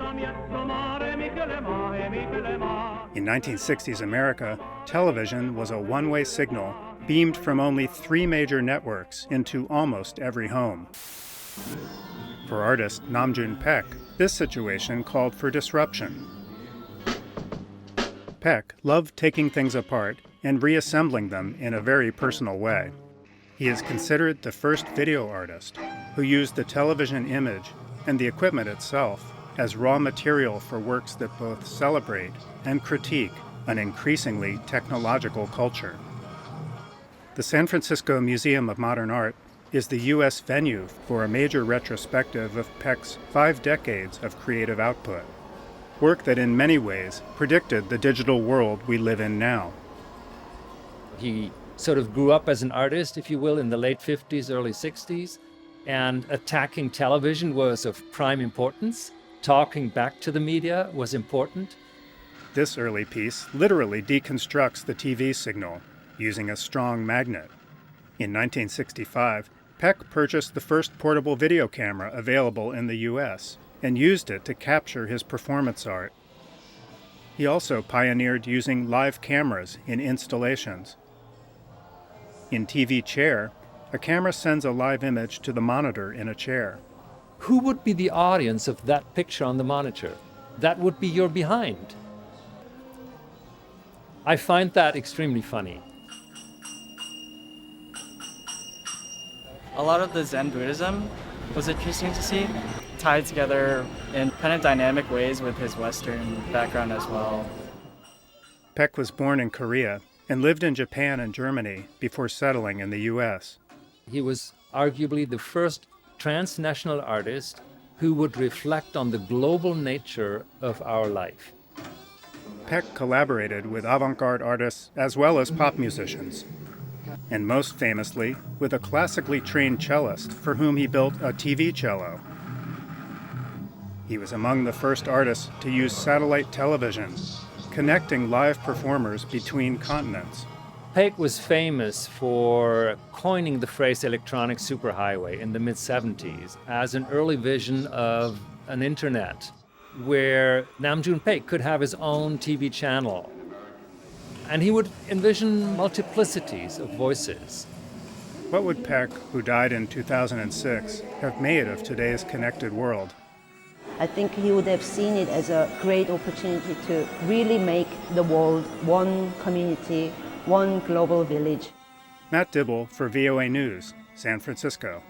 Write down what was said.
In 1960s America, television was a one-way signal beamed from only 3 major networks into almost every home. For artist Nam June Paik, this situation called for disruption. Paik loved taking things apart and reassembling them in a very personal way. He is considered the first video artist who used the television image and the equipment itself as raw material for works that both celebrate and critique an increasingly technological culture. The San Francisco Museum of Modern Art is the U.S. venue for a major retrospective of Paik's 5 decades of creative output, work that in many ways predicted the digital world we live in now. He sort of grew up as an artist, if you will, in the late 50s, early 60s, and attacking television was of prime importance. Talking back to the media was important. This early piece literally deconstructs the TV signal using a strong magnet. In 1965, Paik purchased the first portable video camera available in the U.S. and used it to capture his performance art. He also pioneered using live cameras in installations. In TV Chair, a camera sends a live image to the monitor in a chair. Who would be the audience of that picture on the monitor? That would be your behind. I find that extremely funny. A lot of the Zen Buddhism was interesting to see, tied together in kind of dynamic ways with his Western background as well. Paik was born in Korea and lived in Japan and Germany before settling in the U.S. He was arguably the first transnational artist who would reflect on the global nature of our life. Paik collaborated with avant-garde artists as well as pop musicians, and most famously with a classically trained cellist for whom he built a TV cello. He was among the first artists to use satellite television, connecting live performers between continents. Paik was famous for coining the phrase electronic superhighway in the mid-70s as an early vision of an internet where Nam June Paik could have his own TV channel. And he would envision multiplicities of voices. What would Paik, who died in 2006, have made of today's connected world? I think he would have seen it as a great opportunity to really make the world one community, one global village. Matt Dibble for VOA News, San Francisco.